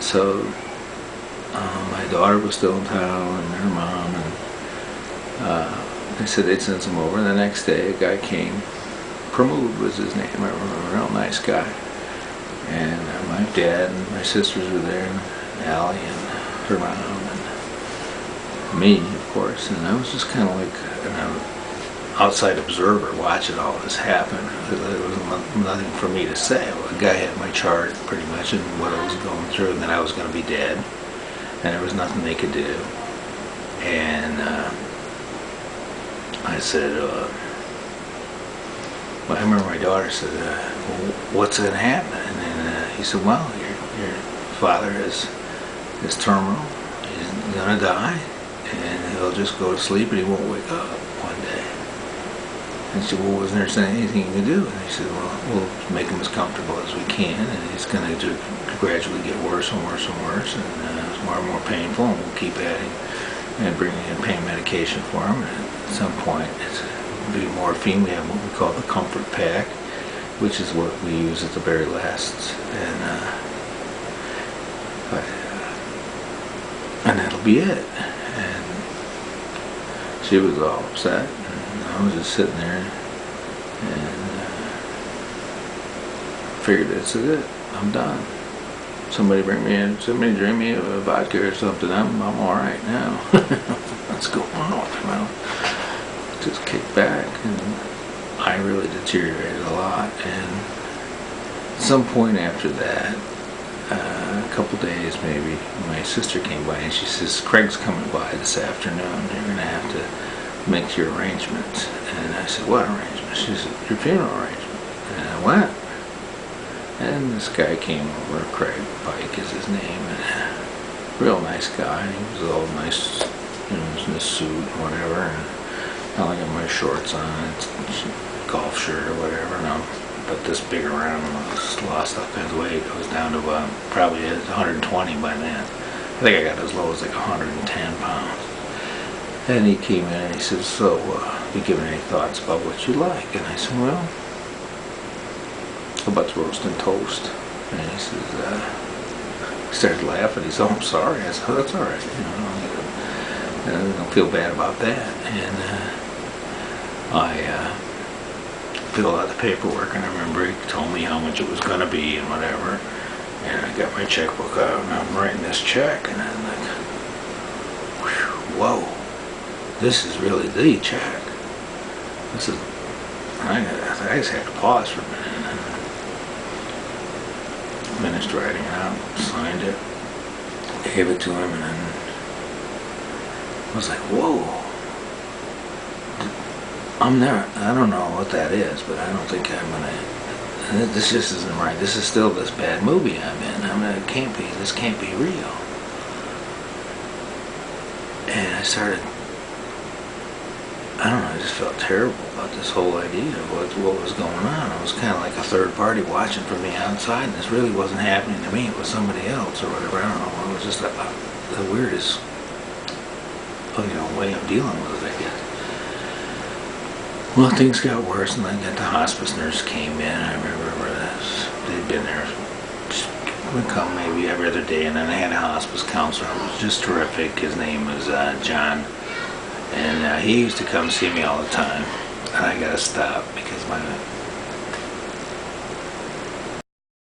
So my daughter was still in town, and her mom, and they said they'd send some over. And the next day, a guy came. Pramod was his name. I remember, a real nice guy. And my dad and my sisters were there, and Allie and her mom, and me, of course. And I was just kind of like an outside observer watching all this happen. There was nothing for me to say. Well, the guy had my chart pretty much and what I was going through, and that I was going to be dead, and there was nothing they could do. And I said, well, I remember my daughter said, well, what's going to happen? And then he said, well, your father is terminal. He's going to die, and he'll just go to sleep and he won't wake up one day. And she said, well, wasn't there anything you can do? And he said, well, we'll make him as comfortable as we can, and he's going to gradually get worse and worse and worse, and it's more and more painful, and we'll keep adding and bringing in pain medication for him. And at some point, it's be morphine. We have what we call the comfort pack, which is what we use at the very last, and that'll be it. And she was all upset, and I was just sitting there, and figured that's it. I'm done. Somebody bring me a vodka or something. I'm all right now. What's going on? Well, just kicked back, and I really deteriorated a lot. And at some point after that, a couple days maybe, my sister came by and she says, Craig's coming by this afternoon. You're going to have to make your arrangements. And I said, what arrangements? She said, your funeral arrangement. And I went. And this guy came over, Craig Pike is his name, and real nice guy. He was all nice, he was in his suit and whatever, and I got my shorts on, golf shirt or whatever, and I'm about this big around, and I just lost all kinds of weight. I was down to probably 120 by then. I think I got as low as like 110 pounds. And he came in and he said, so, have you given any thoughts about what you like? And I said, well, how about roasting toast? And he says, he started laughing. He said, oh, I'm sorry. I said, oh, that's all right. I don't feel bad about that. And I filled out the paperwork, and I remember he told me how much it was going to be and whatever. And I got my checkbook out, and I'm writing this check, and I'm like, whoa, this is really the check. This is, I just had to pause for a minute. Finished writing it out, signed it, gave it to him, and then I was like, whoa. I don't know what that is, but I don't think I'm gonna, this just isn't right. This is still this bad movie I'm in. This can't be real. And I started, I don't know, I just felt terrible about this whole idea of what was going on. I was kind of like a third party watching from the outside, and this really wasn't happening to me. It was somebody else or whatever. I don't know. It was just the weirdest, way of dealing with it, I guess. Well, things got worse, and then the hospice nurse came in. I remember they'd been there, would come maybe every other day, and then I had a hospice counselor who was just terrific. His name was John. And he used to come see me all the time, and I gotta stop because my